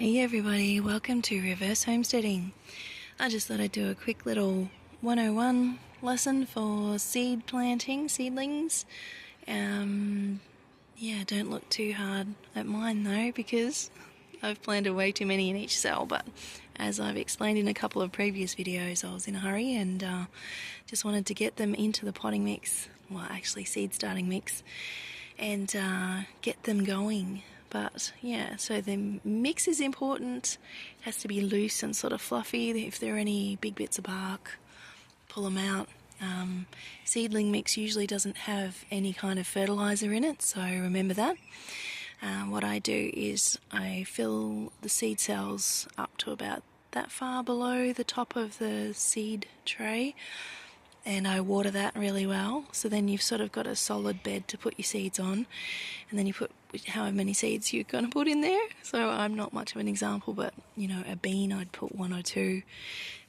Hey everybody, welcome to Reverse Homesteading. I just thought I'd do a quick little 101 lesson for seed planting, seedlings. Yeah, don't look too hard at mine though, because I've planted way too many in each cell, but as I've explained in a couple of previous videos, I was in a hurry and just wanted to get them into the potting mix, well actually seed starting mix, and get them going. But yeah, so the mix is important. It has to be loose and sort of fluffy. If there are any big bits of bark, pull them out. Seedling mix usually doesn't have any kind of fertilizer in it, so remember that. What I do is I fill the seed cells up to about that far below the top of the seed tray, and I water that really well. So then you've sort of got a solid bed to put your seeds on, and then you put however many seeds you're going to put in there. So I'm not much of an example, but you know, a bean I'd put 1 or 2.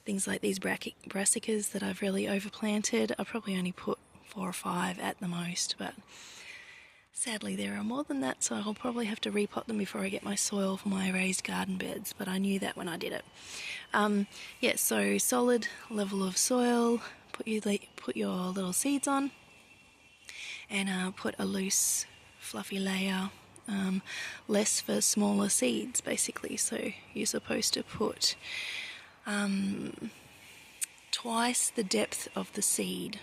Things like these brassicas that I've really overplanted, I probably only put 4 or 5 at the most, but sadly there are more than that, so I'll probably have to repot them before I get my soil for my raised garden beds, but I knew that when I did it. Yeah, so solid level of soil, put your little seeds on, and put a loose fluffy layer, less for smaller seeds basically. So you're supposed to put twice the depth of the seed,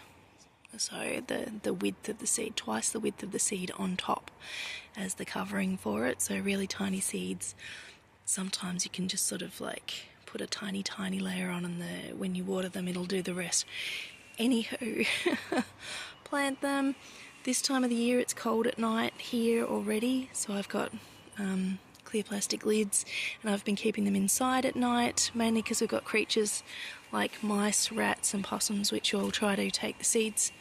so the width of the seed, twice the width of the seed on top as the covering for it. So really tiny seeds, sometimes you can just sort of like put a tiny layer on, and when you water them it'll do the rest. Anywho, plant them. This time of the year it's cold at night here already, so I've got clear plastic lids, and I've been keeping them inside at night, mainly because we've got creatures like mice, rats and possums which all try to take the seeds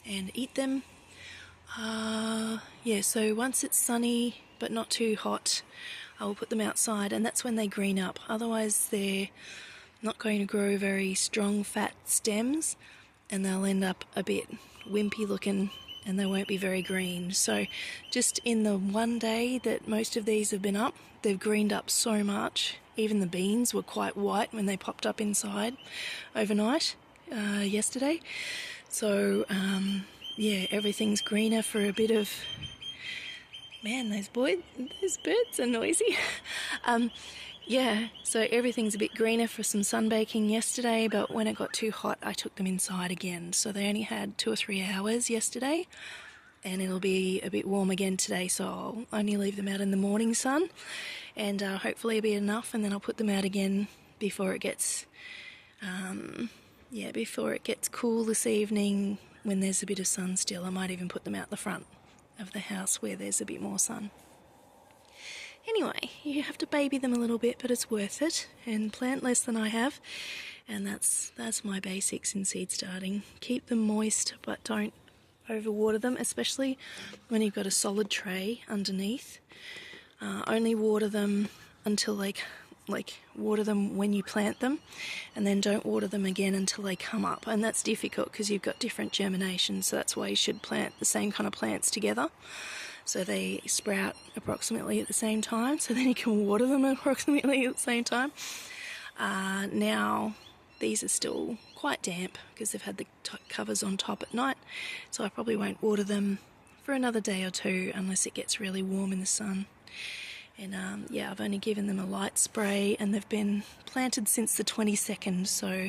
and eat them. Yeah, so once it's sunny but not too hot, I will put them outside, and that's when they green up. Otherwise they're not going to grow very strong fat stems, and they'll end up a bit wimpy looking, and they won't be very green. So just in the one day that most of these have been up, they've greened up so much. Even the beans were quite white when they popped up inside overnight yesterday. So yeah, everything's greener for a bit of... Man, those birds are noisy. Yeah, so everything's a bit greener for some sunbaking yesterday, but when it got too hot I took them inside again. So they only had 2 or 3 hours yesterday, and it'll be a bit warm again today, so I'll only leave them out in the morning sun, and hopefully it'll be enough, and then I'll put them out again before it gets before it gets cool this evening when there's a bit of sun still. I might even put them out the front of the house where there's a bit more sun. Anyway, you have to baby them a little bit, but it's worth it, and plant less than I have, and that's my basics in seed starting. Keep them moist, but don't overwater them, especially when you've got a solid tray underneath. Only water them until water them when you plant them, and then don't water them again until they come up, and that's difficult because you've got different germination, so that's why you should plant the same kind of plants together so they sprout approximately at the same time, so then you can water them approximately at the same time. Now these are still quite damp because they've had the covers on top at night, so I probably won't water them for another day or 2 unless it gets really warm in the sun. And yeah, I've only given them a light spray, and they've been planted since the 22nd, so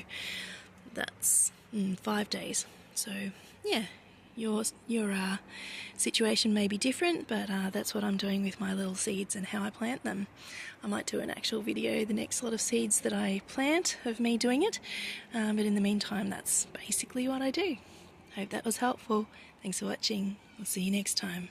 that's 5 days. So yeah, your situation may be different, but that's what I'm doing with my little seeds and how I plant them. I might do an actual video, the next lot of seeds that I plant, of me doing it, but in the meantime that's basically what I do. Hope that was helpful. Thanks for watching. I'll see you next time.